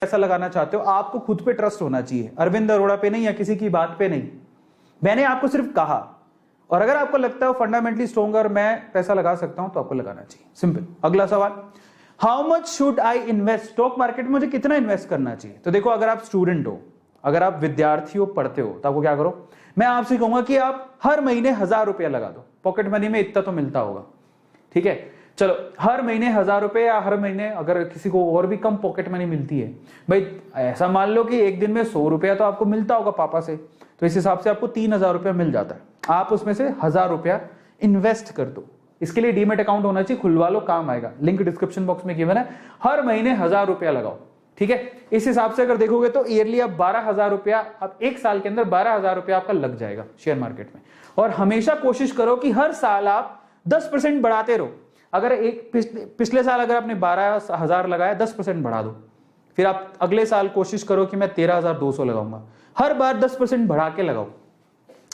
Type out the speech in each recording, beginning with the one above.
पैसा लगाना चाहते हो, आपको खुद पे ट्रस्ट होना चाहिए, अरविंद अरोड़ा पे नहीं या किसी की बात पे नहीं। मैंने आपको सिर्फ कहा, और अगर आपको लगता है फंडामेंटली स्ट्रॉन्गर मैं पैसा लगा सकता हूं तो आपको लगाना चाहिए, सिंपल। अगला सवाल, how much should I invest, stock market में मुझे कितना इन्वेस्ट करना चाहिए? तो देखो, अगर आप स्टूडेंट हो, अगर आप विद्यार्थी हो, पढ़ते हो, तो आपको क्या करो, मैं आपसे कहूंगा कि आप हर महीने 1000 रुपया लगा दो। पॉकेट मनी में इतना तो मिलता होगा, ठीक है, चलो हर महीने 1000 रुपए, या हर महीने अगर किसी को और भी कम पॉकेट मनी मिलती है, भाई ऐसा मान लो कि एक दिन में 100 रुपया तो आपको मिलता होगा पापा से, तो इस हिसाब से आपको 3000 रुपया मिल जाता है। आप उसमें से 1000 रुपया इन्वेस्ट कर दो। इसके लिए डीमेट अकाउंट होना चाहिए, खुलवा लो, काम आएगा। लिंक डिस्क्रिप्शन बॉक्स में गिवन है। हर महीने 1000 रुपया लगाओ, ठीक है। इस हिसाब से अगर देखोगे तो ईयरली आप 12000 रुपया, अब एक साल के अंदर 12000 रुपया आपका लग जाएगा शेयर मार्केट में। और हमेशा कोशिश करो कि हर साल आप 10% बढ़ाते रहो। अगर एक पिछले साल अगर आपने 12000 लगाया, 10% बढ़ा दो। फिर आप अगले साल कोशिश करो कि मैं 13200 लगाऊंगा, हर बार 10% बढ़ा के लगाओ।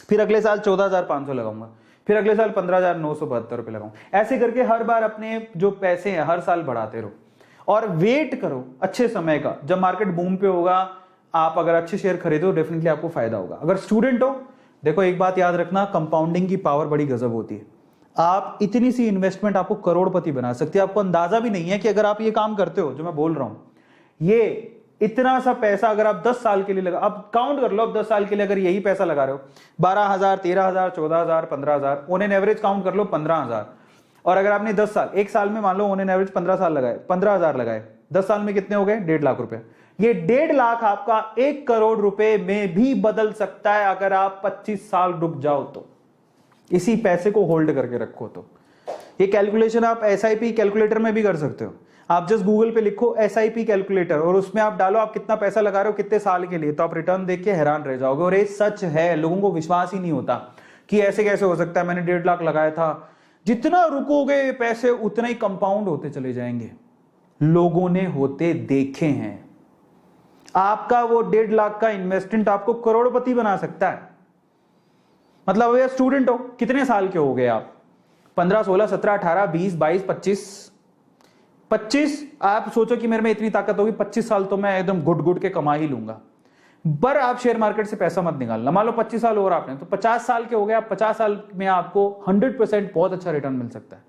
फिर अगले साल 14500 लगाऊंगा, फिर अगले साल 15972 रुपए लगाऊंगा। ऐसे करके हर बार अपने जो पैसे हैं हर साल बढ़ाते रहो, और वेट करो अच्छे समय का, जब मार्केट बूम पे होगा। आप अगर अच्छे शेयर खरीदो, डेफिनेटली आपको फायदा होगा। अगर स्टूडेंट हो, देखो एक बात याद रखना, कंपाउंडिंग की पावर बड़ी गजब होती है। आप इतनी सी इन्वेस्टमेंट आपको करोड़पति बना सकती है। आपको अंदाजा भी नहीं है कि अगर आप ये काम करते हो जो मैं बोल रहा हूं, ये इतना सा पैसा अगर आप 10 साल के लिए लगा, अब काउंट कर लो, अब 10 साल के लिए अगर यही पैसा लगा रहे हो, 12000, 13000, 14000, 15000, ऑन एन एवरेज काउंट कर लो 15000। और अगर आपने 10 साल, एक साल में मान लो ऑन एन एवरेज 15 साल लगाए, 15000 लगाए, 10 साल में कितने हो गए? 1.5 लाख रुपए। ये 1.5 लाख आपका 1 करोड़ रुपए में भी बदल सकता है अगर आप 25 साल रुक जाओ तो। इसी पैसे को होल्ड करके रखो तो। ये कैलकुलेशन आप SIP कैलकुलेटर में भी कर सकते हो। आप जस्ट गूगल पे लिखो SIP कैलकुलेटर, और उसमें आप डालो आप कितना पैसा लगा रहे हो कितने साल के लिए, तो आप रिटर्न देख के हैरान रह जाओगे। और ये सच है, लोगों को विश्वास ही नहीं होता कि ऐसे कैसे हो सकता है, मैंने 1.5 लाख लगाया था। जितना रुकोगे पैसे उतना ही कंपाउंड होते चले जाएंगे। लोगों ने होते देखे हैं। आपका वो 1.5 लाख का इन्वेस्टमेंट आपको करोड़पति बना सकता है। मतलब अगर स्टूडेंट हो, कितने साल के हो गए आप? 15, 16, 17, 18, 20, 22, 25। आप सोचो कि मेरे में इतनी ताकत होगी, 25 साल तो मैं एकदम गुड गुड के कमा ही लूंगा। पर आप शेयर मार्केट से पैसा मत निकालना। मान लो 25 साल और आपने, तो 50 साल के हो गए आप। 50 साल में आपको 100% बहुत अच्छा रिटर्न मिल सकता है।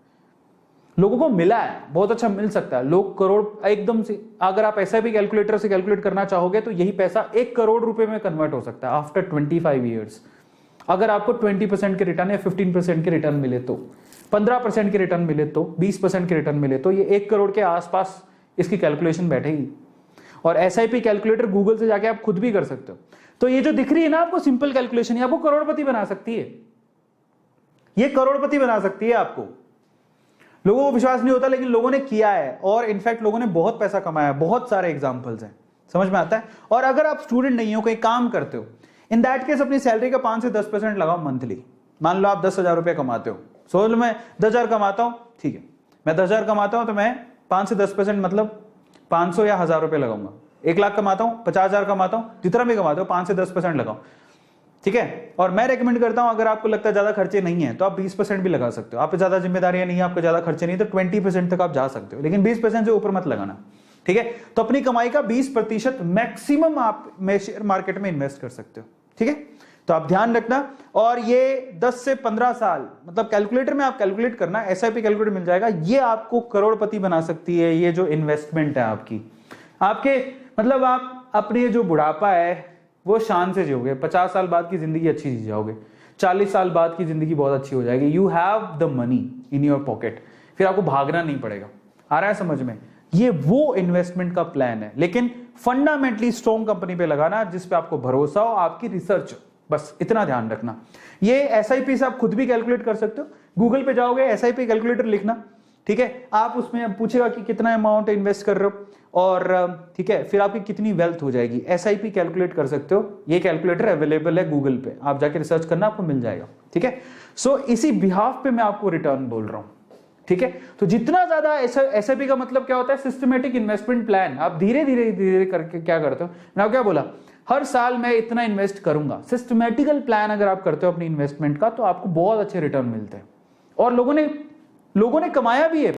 लोगों को मिला है, बहुत अच्छा मिल सकता है। लोग करोड़ एकदम से, अगर आप SIP कैलकुलेटर से कैलकुलेट करना चाहोगे तो यही पैसा 1 करोड़ रुपए में कन्वर्ट हो सकता है आफ्टर 25 ईयर्स। अगर आपको 20% के रिटर्न या 15% के रिटर्न मिले तो, 15% के रिटर्न मिले तो, 20% के रिटर्न मिले तो, ये 1 करोड़ के आसपास इसकी कैलकुलेशन बैठेगी। और SIP कैलकुलेटर गूगल से जाके आप खुद भी कर सकते हो। तो ये जो दिख रही है ना आपको सिंपल कैलकुलेशन, ये आपको करोड़पति बना सकती है। ये करोड़पति बना सकती है आपको। लोगों को विश्वास नहीं होता, लेकिन लोगों ने किया है, और इनफैक्ट लोगों ने बहुत पैसा कमाया है। बहुत सारे एग्जाम्पल्स हैं, समझ में आता है। और अगर आप स्टूडेंट नहीं हो, कहीं काम करते हो, इन दैट केस अपनी सैलरी का 5 से 10% लगाओ मंथली। मान लो आप 10,000 रुपये कमाते हो, सोच लो मैं 10,000 कमाता हूं, ठीक है, मैं 10,000 कमाता हूं तो मैं 5 से 10% मतलब 500 या 1000 रुपये लगाऊंगा। 1 लाख कमाता हूं, 50,000 कमाता हूं, जितना भी कमाते हो 5 से 10% लगाओ, ठीक है। और मैं रेकमेंड करता हूं, अगर आपको लगता है ज्यादा खर्चे नहीं है तो आप 20% भी लगा सकते हो। आप पे ज्यादा जिम्मेदारियां नहीं है, आपको ज्यादा खर्चे नहीं, तो 20% तक आप जा सकते हो, लेकिन 20% से ऊपर मत लगाना, ठीक है। तो अपनी कमाई का 20% मैक्सिमम आप शेयर मार्केट में इन्वेस्ट कर सकते हो, ठीक है। तो आप ध्यान रखना। और ये 10 से 15 साल, मतलब कैलकुलेटर में आप कैलकुलेट करना, SIP कैलकुलेटर मिल जाएगा, ये आपको करोड़पति बना सकती है। ये जो इन्वेस्टमेंट है आपकी, आपके मतलब आप अपने जो बुढ़ापा है वो शान से जियोगे। 50 साल बाद की जिंदगी अच्छी जी जाओगे, 40 साल बाद की जिंदगी बहुत अच्छी हो जाएगी। You have the money in your pocket, फिर आपको भागना नहीं पड़ेगा। आ रहा है समझ में? ये वो इन्वेस्टमेंट का प्लान है, लेकिन फंडामेंटली स्ट्रॉन्ग कंपनी पे लगाना जिस पे आपको भरोसा हो, आपकी रिसर्च, बस इतना ध्यान रखना। ये SIP से आप खुद भी कैलकुलेट कर सकते हो। गूगल पे जाओगे, SIP कैलकुलेटर लिखना, ठीक है। आप उसमें पूछेगा कि कितना अमाउंट इन्वेस्ट कर रहे हो, और ठीक है, फिर आपकी कितनी वेल्थ हो जाएगी। SIP कैलकुलेट कर सकते हो। ये कैलकुलेटर अवेलेबल है गूगल पे, आप जाके रिसर्च करना, आपको मिल जाएगा, ठीक है। सो इसी बिहाफ पे मैं आपको रिटर्न बोल रहा हूं, ठीक है। तो जितना ज्यादा SIP का मतलब क्या होता है? Systematic investment plan. आप धीरे धीरे धीरे करके क्या करते हो, मैंने क्या बोला, हर साल मैं इतना इन्वेस्ट करूंगा। सिस्टमेटिकल प्लान अगर आप करते हो अपनी इन्वेस्टमेंट का, तो आपको बहुत अच्छे रिटर्न मिलते हैं। और लोगों ने कमाया भी है।